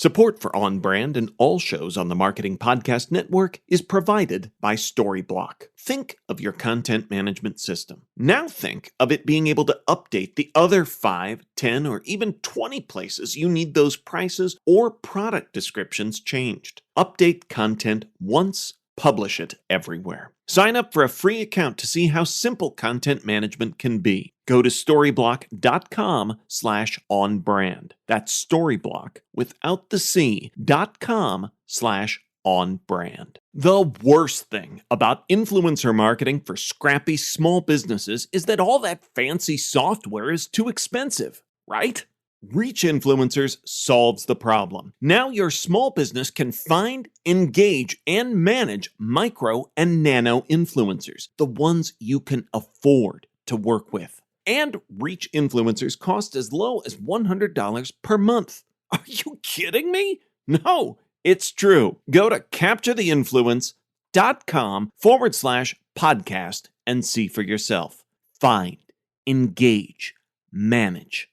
Support for On Brand and all shows on the Marketing Podcast Network is provided by Storyblock. Think of your content management system. Now think of it being able to update the other 5, 10, or even 20 places you need those prices or product descriptions changed. Update content once, publish it everywhere. Sign up for a free account to see how simple content management can be. Go to storyblock.com/onbrand. That's Storyblock without the C.com/onbrand. The worst thing about influencer marketing for scrappy small businesses is that all that fancy software is too expensive, right? Reach Influencers solves the problem. Now your small business can find, engage, and manage micro and nano influencers, the ones you can afford to work with. And Reach Influencers cost as low as $100 per month. Are you kidding me? No, it's true. Go to capturetheInfluence.com/podcast and see for yourself. Find, engage, manage,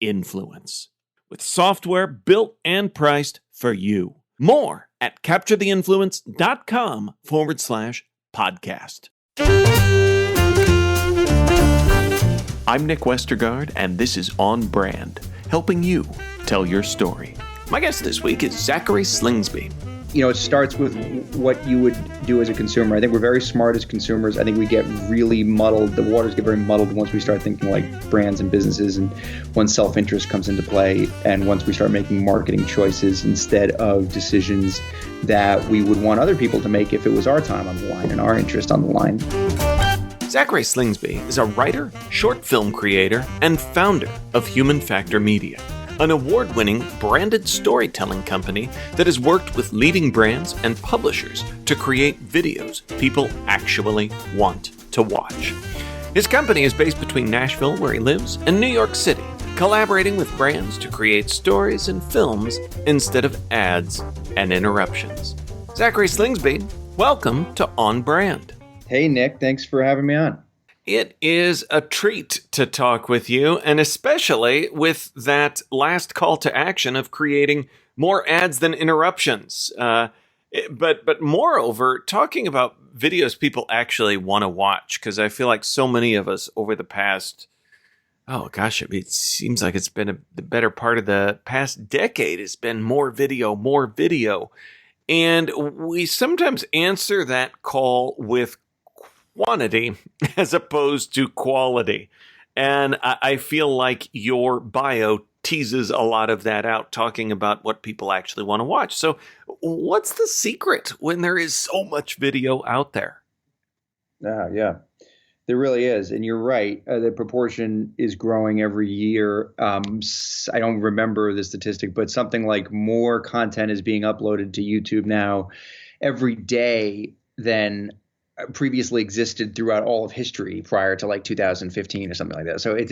influence with software built and priced for you. More at capturetheInfluence.com/podcast. I'm Nick Westergaard, and this is On Brand, helping you tell your story. My guest this week is Zachary Slingsby. It starts with what you would do as a consumer. I think we're very smart as consumers. I think we get really muddled. The waters get very muddled once we start thinking like brands and businesses, and once self-interest comes into play, and once we start making marketing choices instead of decisions that we would want other people to make if it was our time on the line and our interest on the line. Zachary Slingsby is a writer, short film creator, and founder of Human Factor Media, an award-winning branded storytelling company that has worked with leading brands and publishers to create videos people actually want to watch. His company is based between Nashville, where he lives, and New York City, collaborating with brands to create stories and films instead of ads and interruptions. Zachary Slingsby, welcome to On Brand. Hey, Nick. Thanks for having me on. It is a treat to talk with you, and especially with that last call to action of creating more ads than interruptions. But moreover, talking about videos people actually want to watch, because I feel like so many of us over the past, it seems like it's been the better part of the past decade has been more video. And we sometimes answer that call with quantity as opposed to quality. And I feel like your bio teases a lot of that out, talking about what people actually want to watch. So what's the secret when there is so much video out there? Yeah, there really is. And you're right. The proportion is growing every year. I don't remember the statistic, but something like more content is being uploaded to YouTube now every day than previously existed throughout all of history prior to like 2015 or something like that. So the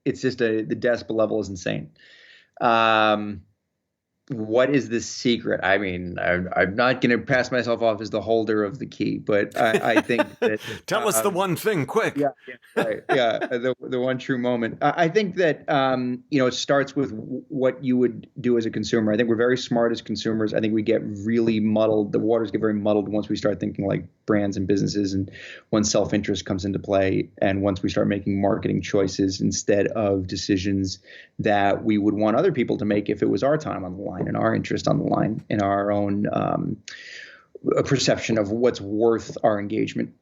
decibel level is insane. What is the secret? I mean, I'm not going to pass myself off as the holder of the key, but I think that tell us the one thing quick. Yeah, right. Yeah, the one true moment. I think that it starts with what you would do as a consumer. I think we're very smart as consumers. I think we get really muddled. The waters get very muddled once we start thinking like brands and businesses, and once self-interest comes into play, and once we start making marketing choices instead of decisions that we would want other people to make if it was our time on the line and our interest on the line in our own perception of what's worth our engagement.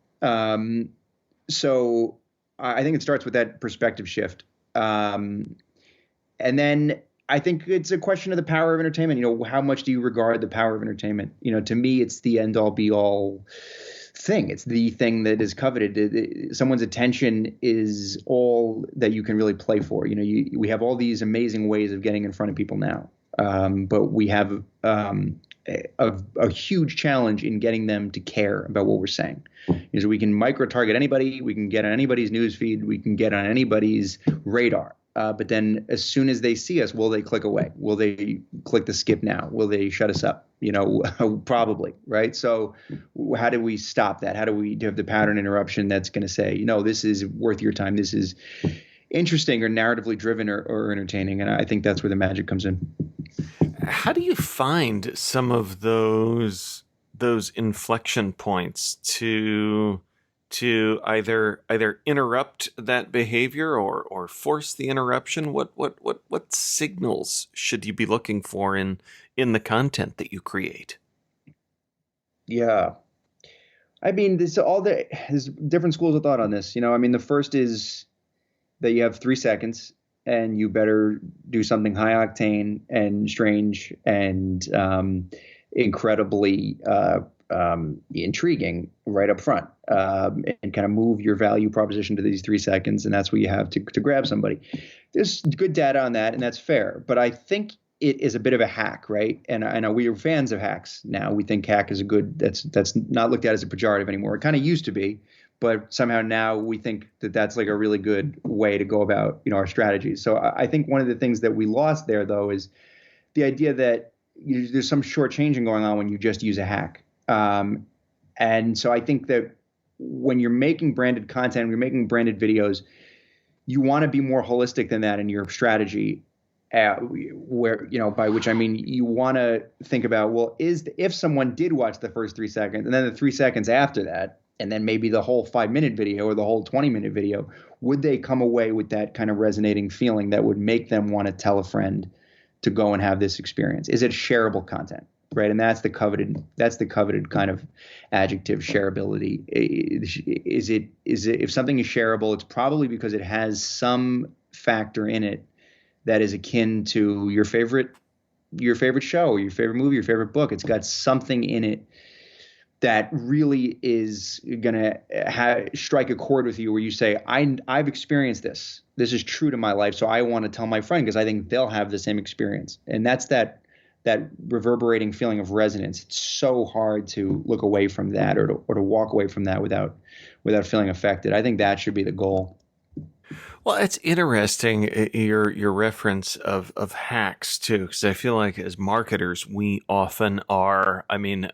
So I think it starts with that perspective shift. And then I think it's a question of the power of entertainment. How much do you regard the power of entertainment? To me, it's the end all be all thing. It's the thing that is coveted. Someone's attention is all that you can really play for. We have all these amazing ways of getting in front of people now. But we have a huge challenge in getting them to care about what we're saying. So we can micro-target anybody, we can get on anybody's newsfeed, we can get on anybody's radar. But then as soon as they see us, will they click away? Will they click the skip now? Will they shut us up? Probably, right? So how do we stop that? How do we have the pattern interruption that's going to say, this is worth your time, this is interesting or narratively driven or entertaining? And I think that's where the magic comes in. How do you find some of those inflection points to either interrupt that behavior or force the interruption? What signals should you be looking for in the content that you create? Yeah. I mean, there's different schools of thought on this. I mean, the first is that you have 3 seconds and you better do something high octane and strange and incredibly intriguing right up front, and kind of move your value proposition to these 3 seconds. And that's what you have to grab somebody. There's good data on that, and that's fair. But I think it is a bit of a hack, right? And I know we are fans of hacks now. We think hack is that's not looked at as a pejorative anymore. It kind of used to be, but somehow now we think that that's like a really good way to go about, our strategies. So I think one of the things that we lost there, though, is the idea that there's some shortchanging going on when you just use a hack. And so I think that when you're making branded content, when you're making branded videos, you want to be more holistic than that in your strategy. Where, by which I mean you want to think about, well, if someone did watch the first 3 seconds and then the 3 seconds after that, and then maybe the whole 5-minute video or the whole 20-minute video, would they come away with that kind of resonating feeling that would make them want to tell a friend to go and have this experience? Is it shareable content? Right. And that's the coveted kind of adjective, shareability. Is it if something is shareable, it's probably because it has some factor in it that is akin to your favorite show, your favorite movie, your favorite book. It's got something in it that really is going to strike a chord with you where you say, I've experienced this. This is true to my life. So I want to tell my friend because I think they'll have the same experience. And that's that reverberating feeling of resonance. It's so hard to look away from that or to walk away from that without feeling affected. I think that should be the goal. Well, it's interesting your reference of hacks too, because I feel like as marketers we often are. I mean,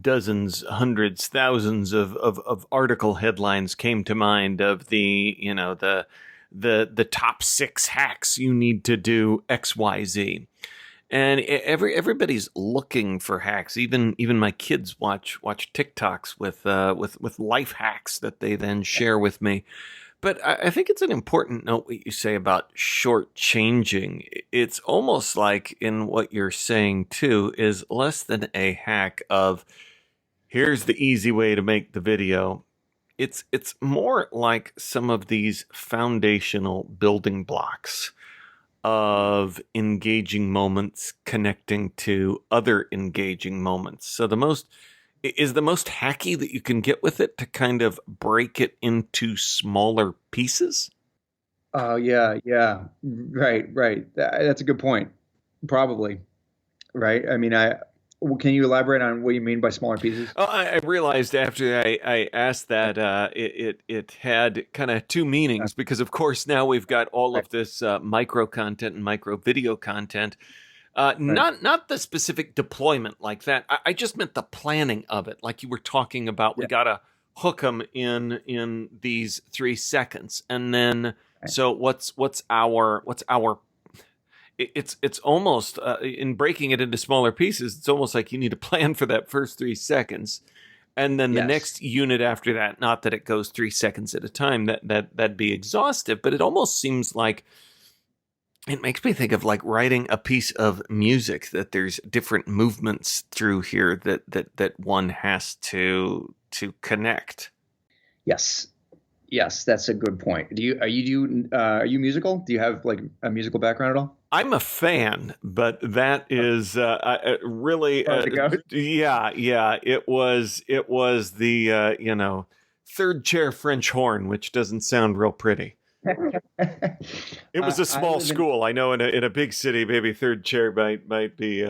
dozens, hundreds, thousands of article headlines came to mind of the top 6 hacks you need to do XYZ. And everybody's looking for hacks. Even my kids watch TikToks with life hacks that they then share with me. But I think it's an important note what you say about shortchanging. It's almost like in what you're saying too is less than a hack of here's the easy way to make the video. It's more like some of these foundational building blocks of engaging moments connecting to other engaging moments. So the most hacky that you can get with it to kind of break it into smaller pieces. Oh, yeah. Right. That's a good point. Probably. Right. I mean, can you elaborate on what you mean by smaller pieces? Oh, I realized after I asked that it had kind of two meanings because, of course, now we've got all of this micro content and micro video content. Not the specific deployment like that. I just meant the planning of it, like you were talking about. We gotta hook them in these 3 seconds, and then so what's our it's almost in breaking it into smaller pieces. It's almost like you need to plan for that first 3 seconds, and then the next unit after that. Not that it goes 3 seconds at a time. That'd be exhaustive, but it almost seems like. It makes me think of like writing a piece of music that there's different movements through here that one has to connect. Yes, that's a good point. Are you musical? Do you have like a musical background at all? I'm a fan, but that is really yeah. It was the third chair French horn, which doesn't sound real pretty. It was a small school. I know in a big city, maybe third chair might be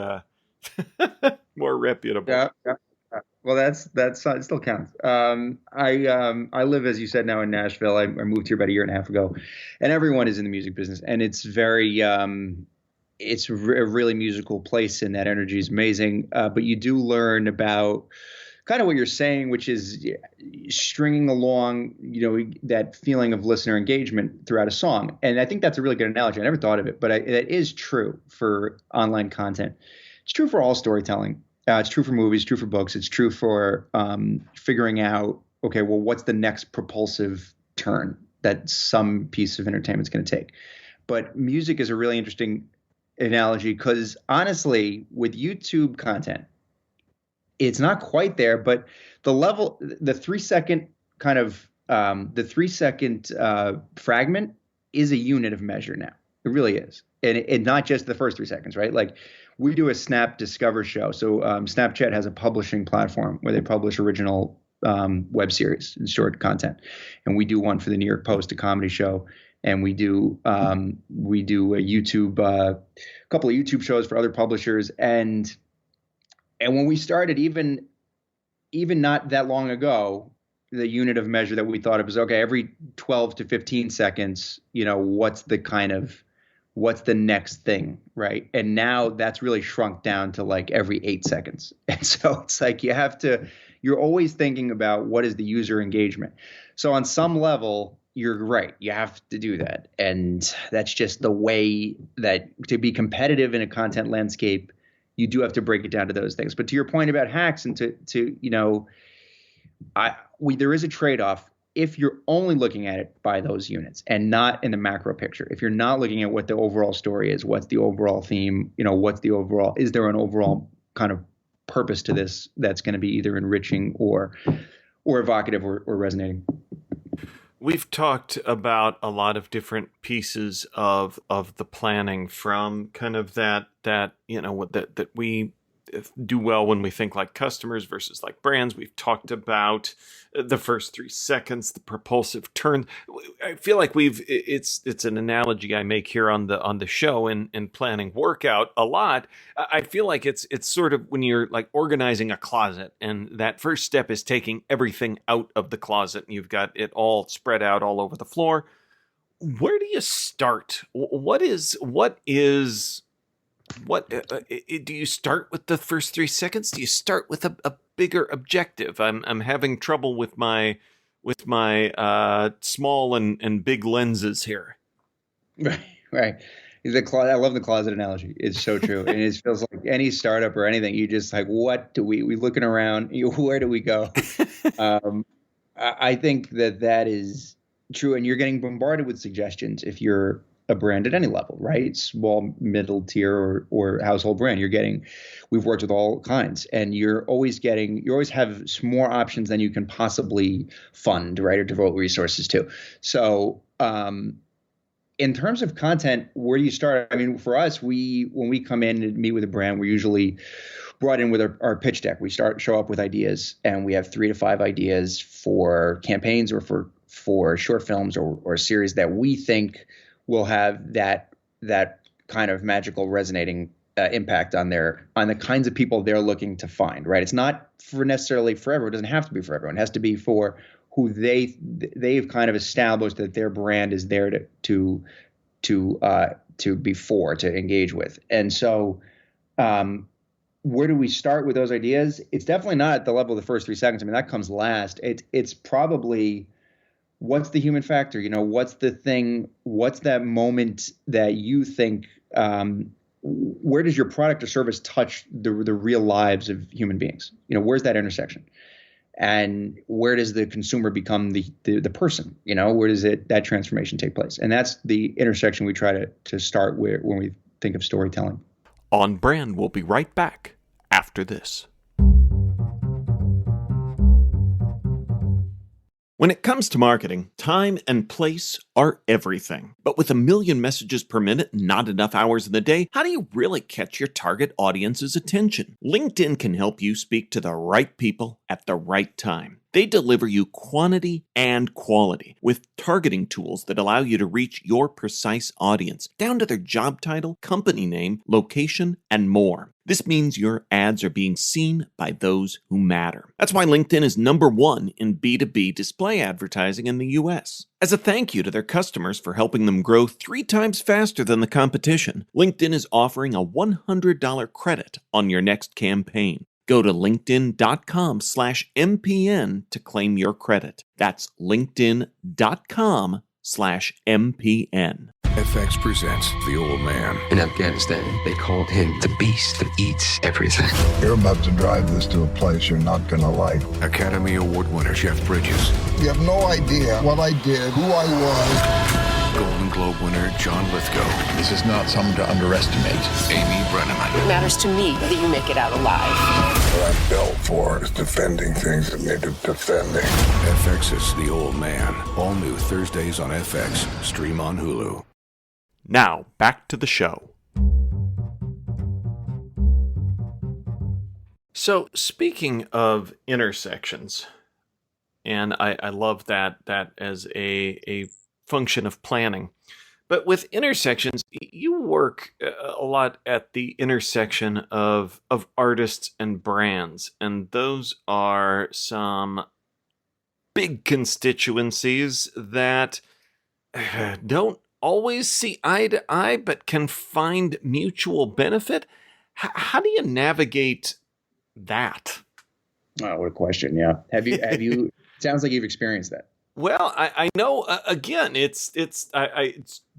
more reputable. Yeah. Well, that's it still counts. I live, as you said, now in Nashville. I moved here about a year and a half ago, and everyone is in the music business, and it's very it's a really musical place, and that energy is amazing. But you do learn about kind of what you're saying, which is stringing along, that feeling of listener engagement throughout a song. And I think that's a really good analogy. I never thought of it, but it is true for online content. It's true for all storytelling. It's true for movies, true for books. It's true for figuring out, okay, well, what's the next propulsive turn that some piece of entertainment is going to take? But music is a really interesting analogy because honestly, with YouTube content, it's not quite there, but the 3-second kind of the 3-second fragment is a unit of measure now. It really is, and not just the first 3 seconds, right? Like we do a Snap Discover show. So Snapchat has a publishing platform where they publish original web series and short content, and we do one for the New York Post, a comedy show, and we do a YouTube, a couple of YouTube shows for other publishers, and when we started, even not that long ago, the unit of measure that we thought of was, okay, every 12 to 15 seconds, what's the next thing, right? And now that's really shrunk down to like every 8 seconds. And so it's like you're always thinking about what is the user engagement. So on some level, you're right. You have to do that. And that's just the way that to be competitive in a content landscape, you do have to break it down to those things. But to your point about hacks and there is a trade-off if you're only looking at it by those units and not in the macro picture. If you're not looking at what the overall story is, what's the overall theme, is there an overall kind of purpose to this that's going to be either enriching or evocative or resonating. We've talked about a lot of different pieces of the planning, from kind of that we do well when we think like customers versus like brands. We've talked about the first 3 seconds, the propulsive turn. I feel like it's an analogy I make here on the show in planning workout a lot. I feel like it's sort of when you're like organizing a closet, and that first step is taking everything out of the closet, and you've got it all spread out all over the floor. Where do you start? What do you start with the first 3 seconds? Do you start with a bigger objective? I'm having trouble with my small and big lenses here. Right. I love the closet analogy. It's so true. And it feels like any startup or anything, you just like, what do we looking around, where do we go? I think that is true. And you're getting bombarded with suggestions if you're a brand at any level, right? Small, middle tier or household brand. We've worked with all kinds, and you always have more options than you can possibly fund, right? Or devote resources to. So, in terms of content, where do you start? I mean, for us, when we come in and meet with a brand, we're usually brought in with our pitch deck. We show up with ideas, and we have 3 to 5 ideas for campaigns or for short films or series that we think will have that kind of magical resonating impact on the kinds of people they're looking to find, right? It's not necessarily for everyone. It doesn't have to be for everyone. It has to be for who they've kind of established that their brand is there to engage with. And so where do we start with those ideas? It's definitely not at the level of the first 3 seconds. I mean, that comes last. It's probably, what's the human factor? What's the thing? What's that moment that you think? Where does your product or service touch the real lives of human beings? Where's that intersection? And where does the consumer become the person? Where does that transformation take place? And that's the intersection we try to start with when we think of storytelling. On Brand, we'll be right back after this. When it comes to marketing, time and place are everything. But with 1 million messages per minute and not enough hours in the day, how do you really catch your target audience's attention? LinkedIn can help you speak to the right people at the right time. They deliver you quantity and quality with targeting tools that allow you to reach your precise audience, down to their job title, company name, location, and more. This means your ads are being seen by those who matter. That's why LinkedIn is #1 in B2B display advertising in the US. As a thank you to their customers for helping them grow 3 times faster than the competition, LinkedIn is offering a $100 credit on your next campaign. Go to linkedin.com/MPN to claim your credit. That's linkedin.com/MPN. FX presents The Old Man. In Afghanistan, they called him the beast that eats everything. You're about to drive this to a place you're not going to like. Academy Award winner Jeff Bridges. You have no idea what I did, who I was. Golden Globe winner John Lithgow. This is not someone to underestimate. Amy Brenneman. It matters to me that you make it out alive. What I'm built for is defending things that need defending. FX's The Old Man. All new Thursdays on FX. Stream on Hulu. Now, back to the show. So, speaking of intersections, and I love that as a function of planning, but with intersections, you work a lot at the intersection of artists and brands, and those are some big constituencies that don't always see eye to eye, but can find mutual benefit. How do you navigate that? Oh, what a question! Yeah, have you? Sounds like you've experienced that. Well, I know. Again, it's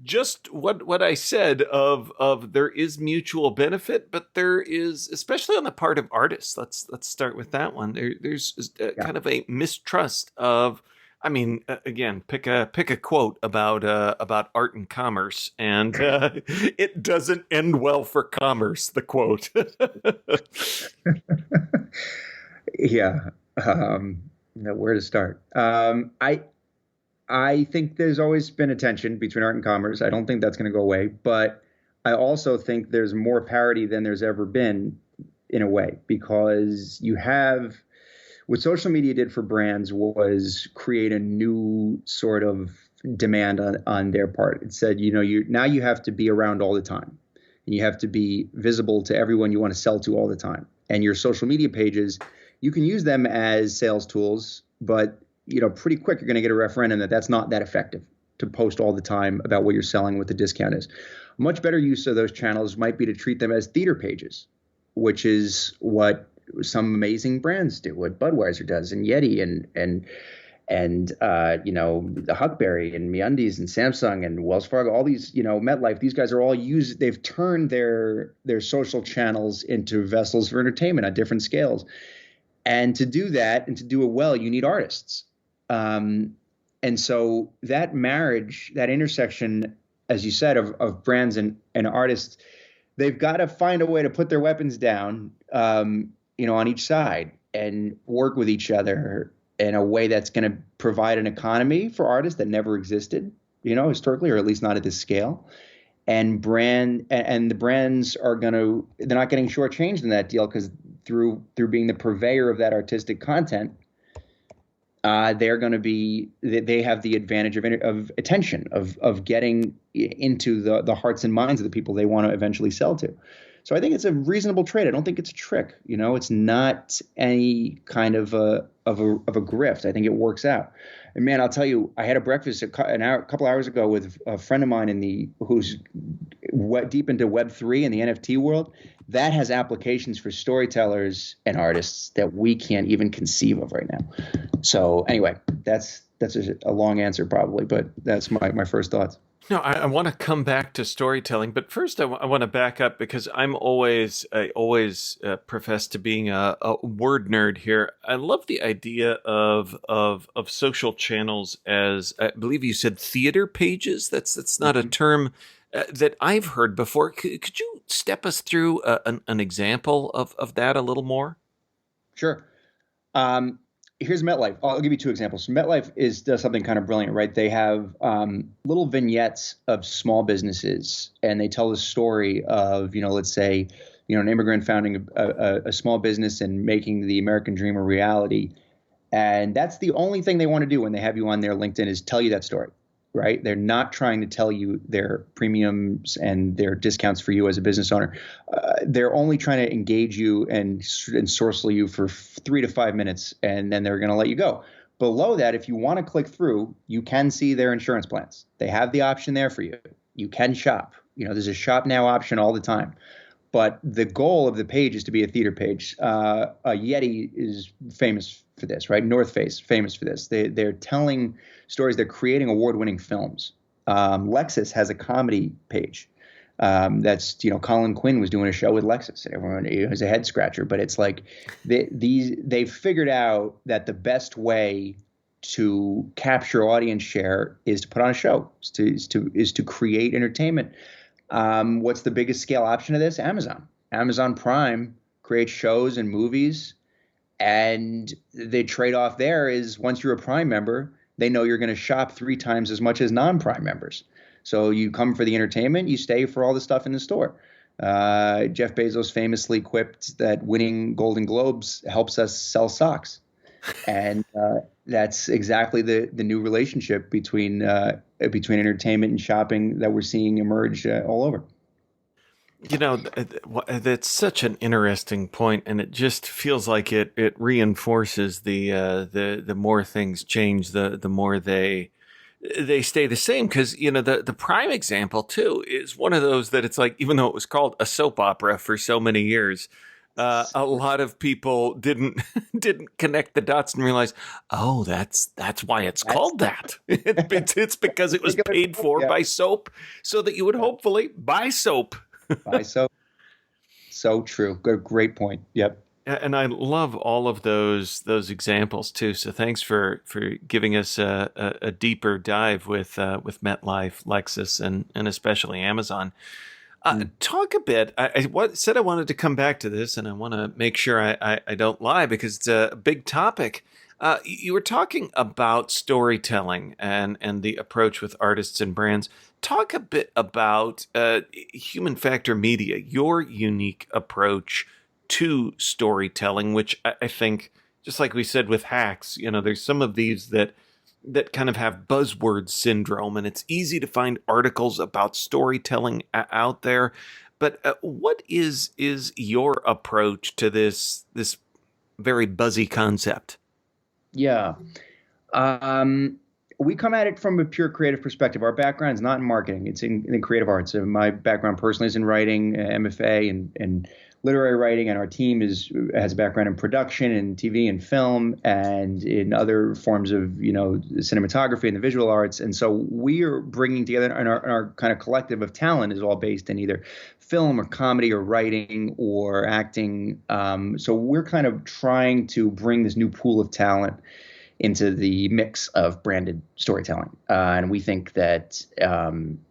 just what I said of there is mutual benefit, but there is, especially on the part of artists. Let's start with that one. There's kind of a mistrust of. I mean, again, pick a quote about art and commerce, and it doesn't end well for commerce. The quote. Yeah, where to start? I think there's always been a tension between art and commerce. I don't think that's going to go away, but I also think there's more parity than there's ever been, in a way, because you have. What social media did for brands was create a new sort of demand on their part. It said, now you have to be around all the time, and you have to be visible to everyone you want to sell to all the time. And your social media pages, you can use them as sales tools, but pretty quick you're going to get a referendum that's not that effective to post all the time about what you're selling, what the discount is. A much better use of those channels might be to treat them as theater pages, which is what some amazing brands do, what Budweiser does, and Yeti, and the Huckberry and MeUndies and Samsung and Wells Fargo, all these, MetLife. These guys are all they've turned their social channels into vessels for entertainment on different scales. And to do that and to do it well, you need artists. And so that marriage, that intersection, as you said, of brands and artists, they've got to find a way to put their weapons down, on each side and work with each other in a way that's going to provide an economy for artists that never existed, historically, or at least not at this scale. And the brands they're not getting shortchanged in that deal because through being the purveyor of that artistic content, they have the advantage of attention, of getting into the hearts and minds of the people they want to eventually sell to. So I think it's a reasonable trade. I don't think it's a trick. It's not any kind of a grift. I think it works out. And man, I'll tell you, I had a breakfast a couple hours ago with a friend of mine who's deep into Web3 and the NFT world. That has applications for storytellers and artists that we can't even conceive of right now. So anyway, that's a long answer probably, but that's my first thoughts. No, I want to come back to storytelling, but first I want to back up because I always profess to being a word nerd here. I love the idea of social channels as, I believe you said, theater pages. That's not a term that I've heard before. Could you step us through an example of that a little more? Sure. Here's MetLife. I'll give you two examples. MetLife does something kind of brilliant, right? They have little vignettes of small businesses, and they tell the story of, let's say, an immigrant founding a small business and making the American dream a reality. And that's the only thing they want to do when they have you on their LinkedIn is tell you that story, right? They're not trying to tell you their premiums and their discounts for you as a business owner. They're only trying to engage you and sorcel you for 3 to 5 minutes, and then they're going to let you go. Below that, if you want to click through, you can see their insurance plans. They have the option there for you. You can shop. There's a shop now option all the time. But the goal of the page is to be a theater page. Yeti is famous for this, right? North Face, famous for this. They're telling stories. They're creating award-winning films. Lexus has a comedy page. That's, Colin Quinn was doing a show with Lexus. Everyone, it was a head scratcher, but it's like they've figured out that the best way to capture audience share is to put on a show, is to create entertainment. What's the biggest scale option of this? Amazon Prime creates shows and movies, and the trade-off there is once you're a Prime member, they know you're going to shop 3 times as much as non-Prime members. So you come for the entertainment, you stay for all the stuff in the store. Jeff Bezos famously quipped that winning Golden Globes helps us sell socks. And that's exactly the new relationship between entertainment and shopping that we're seeing emerge all over. That's such an interesting point, and it just feels like it reinforces the more things change, the more they stay the same. Because the prime example too is one of those that it's like, even though it was called a soap opera for so many years, a lot of people didn't connect the dots and realize, oh, that's why it's called that. It's because it was paid for by soap, so that you would hopefully buy soap. Buy soap. So true. Great point. Yep. And I love all of those examples too. So thanks for giving us a deeper dive with MetLife, Lexus, and especially Amazon. Talk a bit. I said I wanted to come back to this, and I want to make sure I don't lie, because it's a big topic. You were talking about storytelling and the approach with artists and brands. Talk a bit about Human Factor Media, your unique approach to storytelling, which I think, just like we said with hacks, there's some of these that kind of have buzzword syndrome, and it's easy to find articles about storytelling out there. But what is your approach to this very buzzy concept? Yeah. We come at it from a pure creative perspective. Our background is not in marketing. It's in creative arts. So my background personally is in writing, MFA, and literary writing, and our team has a background in production and TV and film and in other forms of cinematography and the visual arts. And so we are bringing together, and our kind of collective of talent is all based in either film or comedy or writing or acting. So we're kind of trying to bring this new pool of talent into the mix of branded storytelling, and we think that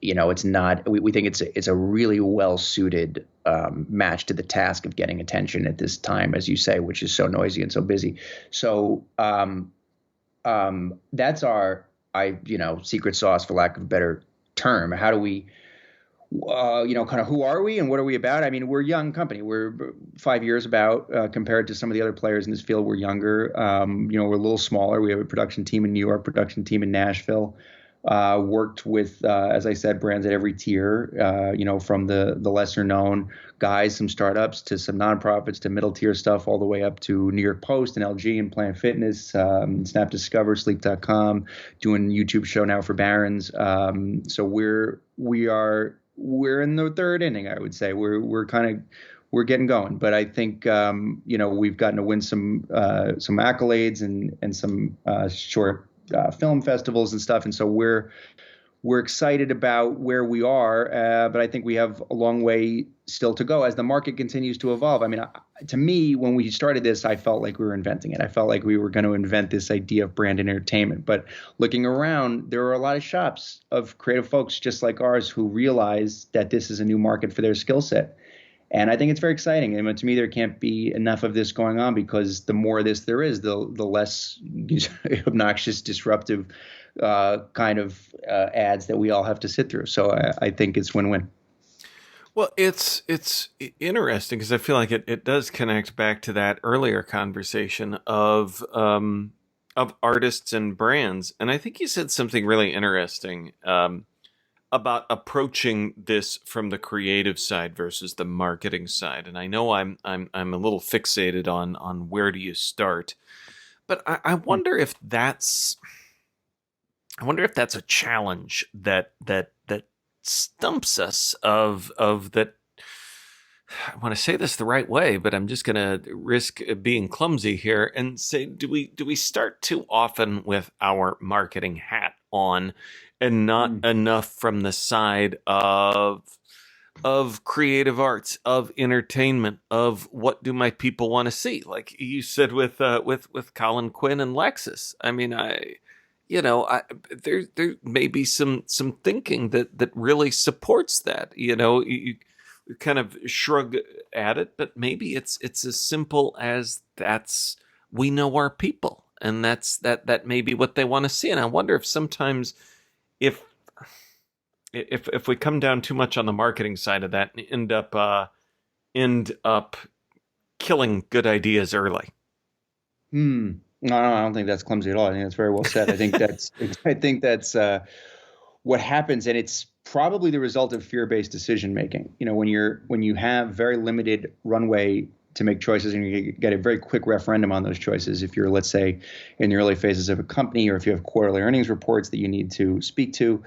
it's not. We think it's a really well suited match to the task of getting attention at this time, as you say, which is so noisy and so busy. So that's our secret sauce, for lack of a better term. How do we? Kind of who are we and what are we about? I mean, we're a young company. We're 5 years about compared to some of the other players in this field. We're younger. We're a little smaller. We have a production team in New York, production team in Nashville. Worked with, as I said, brands at every tier. From the lesser known guys, some startups, to some nonprofits, to middle tier stuff, all the way up to New York Post and LG and Planet Fitness, Snap Discover, Sleep.com, doing YouTube show now for Barron's. So we're in the third inning, I would say. We're getting going, but I think we've gotten to win some accolades and some short film festivals and stuff, and so we're excited about where we are. But I think we have a long way still to go as the market continues to evolve. I mean, to me, when we started this, I felt like we were inventing it. I felt like we were going to invent this idea of brand entertainment. But looking around, there are a lot of shops of creative folks just like ours who realize that this is a new market for their skill set. And I think it's very exciting. And to me, there can't be enough of this going on, because the more of this there is, the less obnoxious, disruptive kind of ads that we all have to sit through. So I think it's win-win. Well, it's interesting, because I feel like it does connect back to that earlier conversation of artists and brands. And I think you said something really interesting about approaching this from the creative side versus the marketing side. And I know I'm a little fixated on where do you start, but I wonder if that's a challenge that stumps us of that. I want to say this the right way, but I'm just going to risk being clumsy here and say, do we start too often with our marketing hat on and not enough from the side of creative arts, of entertainment, of what do my people want to see? Like you said with Colin Quinn and Lexus. I mean, there may be some thinking that really supports that. You kind of shrug at it, but maybe it's as simple as we know our people, and that may be what they want to see. And I wonder if sometimes if we come down too much on the marketing side of that and end up killing good ideas early. No, I don't think that's clumsy at all. I think that's very well said. I think that's what happens, and it's probably the result of fear-based decision making. When you have very limited runway to make choices, and you get a very quick referendum on those choices. If you're, let's say, in the early phases of a company, or if you have quarterly earnings reports that you need to speak to,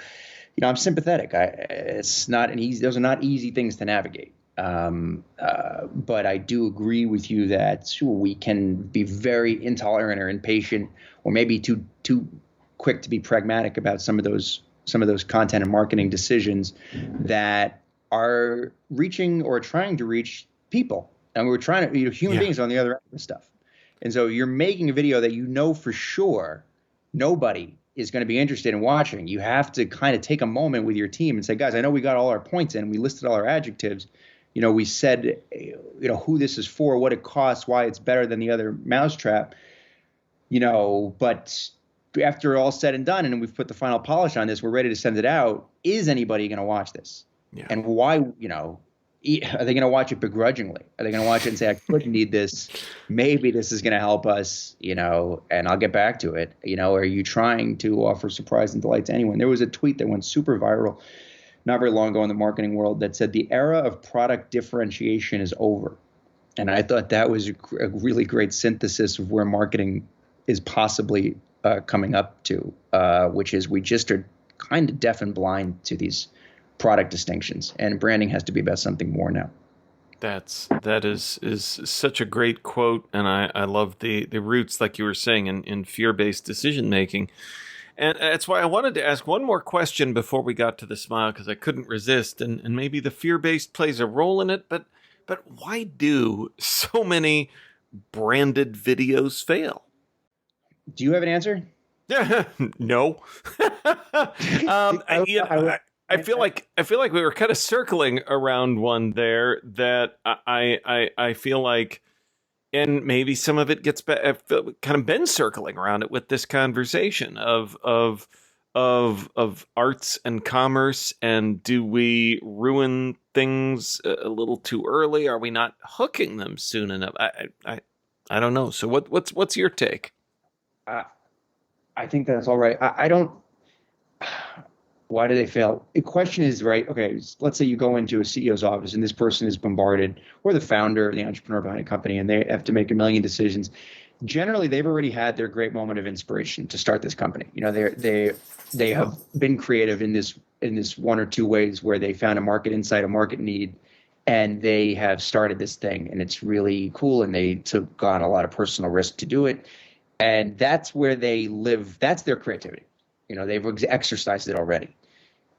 I'm sympathetic. Those are not easy things to navigate. But I do agree with you that we can be very intolerant or impatient, or maybe too quick to be pragmatic about some of those content and marketing decisions that are reaching or trying to reach people. And we're trying to, human beings on the other end of this stuff. And so you're making a video that for sure nobody is going to be interested in watching. You have to kind of take a moment with your team and say, guys, I know we got all our points in, we listed all our adjectives. We said, who this is for, what it costs, why it's better than the other mousetrap, but after all said and done, and we've put the final polish on this, we're ready to send it out. Is anybody going to watch this? Yeah. And why, are they going to watch it begrudgingly? Are they going to watch it and say, I could need this. Maybe this is going to help us, and I'll get back to it. Are you trying to offer surprise and delight to anyone? There was a tweet that went super viral not very long ago in the marketing world that said the era of product differentiation is over. And I thought that was a really great synthesis of where marketing is possibly coming up to, which is we just are kind of deaf and blind to these product distinctions, and branding has to be about something more now. That is such a great quote, and I love the roots, like you were saying, in fear-based decision making. And that's why I wanted to ask one more question before we got to the smile, because I couldn't resist, and maybe the fear-based plays a role in it, but why do so many branded videos fail? Do you have an answer? No. I feel like we were kind of circling around one there that I feel like, and maybe some of it gets kind of been circling around it with this conversation of arts and commerce, and do we ruin things a little too early? Are we not hooking them soon enough? I don't know. So what's your take? I think that's all right. I don't. Why do they fail? The question is, right, okay, let's say you go into a CEO's office and this person is bombarded, or the founder, the entrepreneur behind a company, and they have to make a million decisions. Generally, they've already had their great moment of inspiration to start this company. They have been creative in this one or two ways where they found a market insight, a market need, and they have started this thing, and it's really cool, and they took on a lot of personal risk to do it. And that's where they live. That's their creativity. They've exercised it already.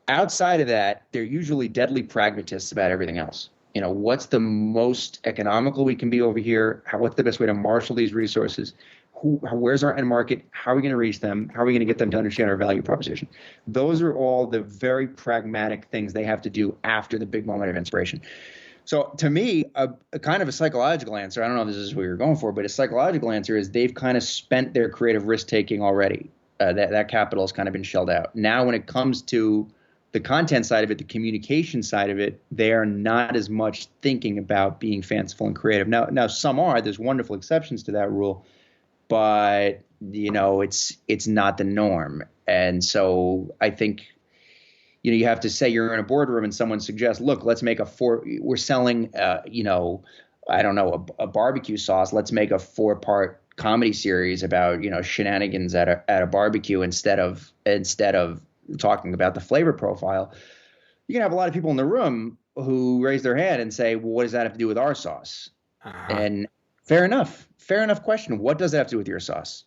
Outside of that, they're usually deadly pragmatists about everything else. What's the most economical we can be over here? What's the best way to marshal these resources? Where's our end market? How are we going to reach them? How are we going to get them to understand our value proposition? Those are all the very pragmatic things they have to do after the big moment of inspiration. So to me, a kind of a psychological answer, I don't know if this is what you're going for, but a psychological answer is they've kind of spent their creative risk-taking already. That capital has kind of been shelled out. Now when it comes to the content side of it, the communication side of it, they are not as much thinking about being fanciful and creative. Now some are. There's wonderful exceptions to that rule, but it's not the norm. And so I think you have to say you're in a boardroom and someone suggests, look, let's make we're selling I don't know, a barbecue sauce. Let's make a 4-part comedy series about shenanigans at a barbecue instead of talking about the flavor profile. You can have a lot of people in the room who raise their hand and say, well, what does that have to do with our sauce? Uh-huh. And fair enough question. What does that have to do with your sauce?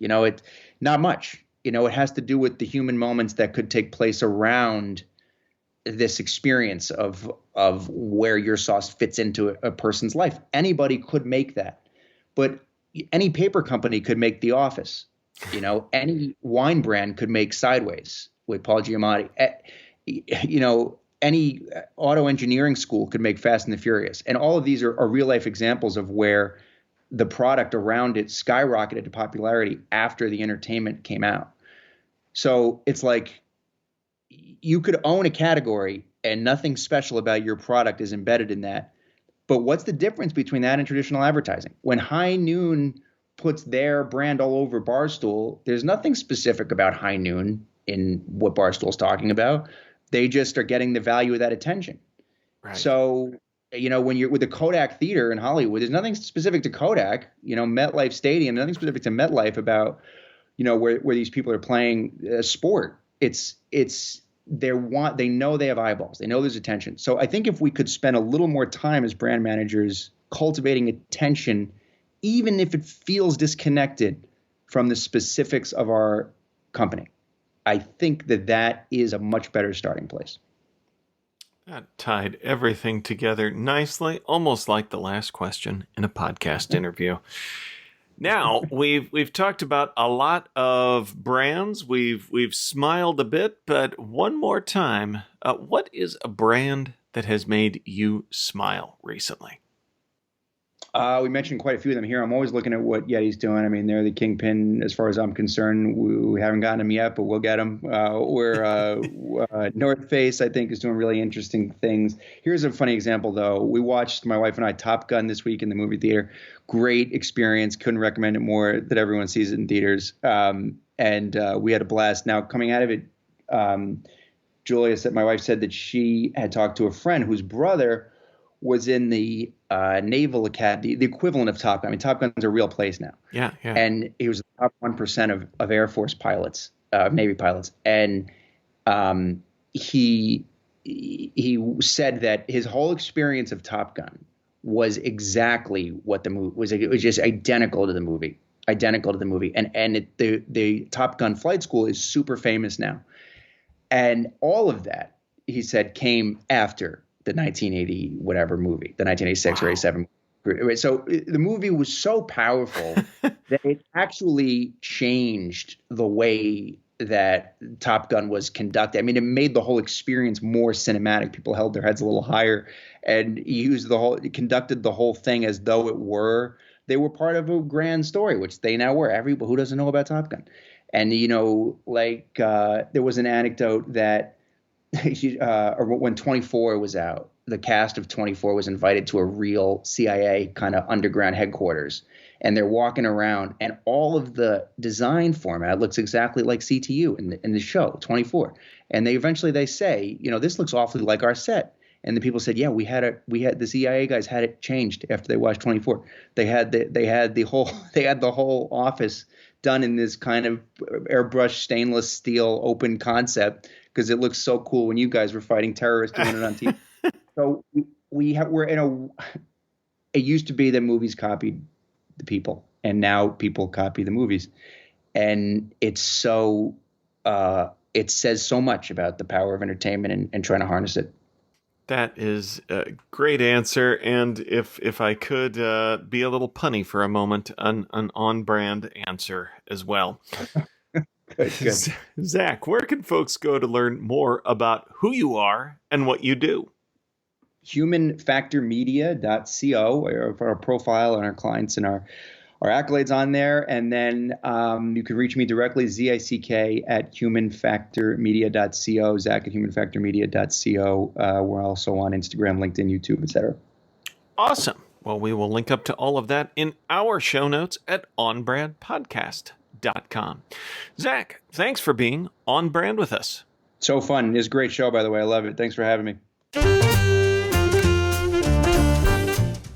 Not much. It has to do with the human moments that could take place around this experience of where your sauce fits into a person's life. Anybody could make that, but any paper company could make The Office. Any wine brand could make Sideways with Paul Giamatti. Any auto engineering school could make Fast and the Furious. And all of these are real life examples of where the product around it skyrocketed to popularity after the entertainment came out. So it's like you could own a category and nothing special about your product is embedded in that. But what's the difference between that and traditional advertising? When High Noon puts their brand all over Barstool, there's nothing specific about High Noon in what Barstool's talking about. They just are getting the value of that attention. Right. So, when you're with the Kodak Theater in Hollywood, there's nothing specific to Kodak, MetLife Stadium, nothing specific to MetLife about, where these people are playing sport. They know they have eyeballs. They know there's attention. So I think if we could spend a little more time as brand managers cultivating attention, even if it feels disconnected from the specifics of our company, I think that is a much better starting place. That tied everything together nicely, almost like the last question in a podcast interview. Now, we've talked about a lot of brands. We've smiled a bit, but one more time, what is a brand that has made you smile recently? We mentioned quite a few of them here. I'm always looking at what Yeti's doing. I mean, they're the kingpin as far as I'm concerned. We haven't gotten them yet, but we'll get them. North Face, I think, is doing really interesting things. Here's a funny example, though. We watched, my wife and I, Top Gun this week in the movie theater. Great experience. Couldn't recommend it more that everyone sees it in theaters. And we had a blast. Now, coming out of it, Julia said, my wife said that she had talked to a friend whose brother was in the Naval Academy, the equivalent of Top Gun. I mean, Top Gun's a real place now. Yeah. And he was the top 1% of Air Force pilots, Navy pilots. And he said that his whole experience of Top Gun was exactly what the movie was. It was just identical to the movie. And the Top Gun flight school is super famous now. And all of that, he said, came after the 1980 whatever movie, the 1986 or 87 movie. So the movie was so powerful that it actually changed the way that Top Gun was conducted. I mean, it made the whole experience more cinematic. People held their heads a little higher, and he conducted the whole thing as though they were part of a grand story, which they now were. Everybody who doesn't know about Top Gun. And, there was an anecdote that when 24 was out, the cast of 24 was invited to a real CIA kind of underground headquarters, and they're walking around, and all of the design format looks exactly like CTU in the show 24. And they say, this looks awfully like our set. And the people said, yeah, we had the CIA guys had it changed after they watched 24. They had the whole office done in this kind of airbrush stainless steel open concept, because it looks so cool when you guys were fighting terrorists doing it on TV. So it used to be that movies copied the people, and now people copy the movies. And it's so, it says so much about the power of entertainment and trying to harness it. That is a great answer. And if I could be a little punny for a moment, an on-brand answer as well. Good. Zach, where can folks go to learn more about who you are and what you do? humanfactormedia.co, our profile and our clients and our accolades on there. And then you can reach me directly, ZICK at humanfactormedia.co, Zack at humanfactormedia.co. We're also on Instagram, LinkedIn, YouTube, etc. Awesome. Well, we will link up to all of that in our show notes at onbrandpodcast.com. Zack, thanks for being on brand with us. So fun. It was a great show, by the way. I love it. Thanks for having me.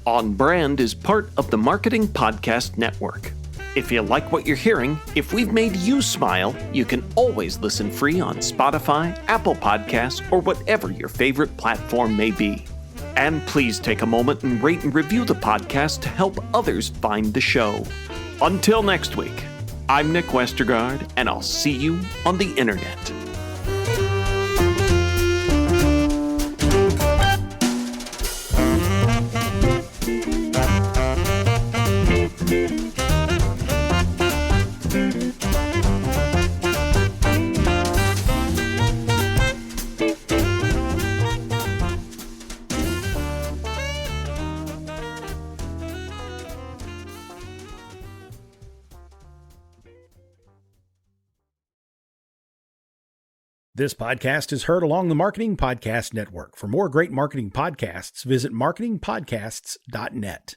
On Brand is part of the Marketing Podcast Network. If you like what you're hearing, if we've made you smile, you can always listen free on Spotify, Apple Podcasts, or whatever your favorite platform may be. And please take a moment and rate and review the podcast to help others find the show. Until next week, I'm Nick Westergaard, and I'll see you on the internet. This podcast is heard along the Marketing Podcast Network. For more great marketing podcasts, visit marketingpodcasts.net.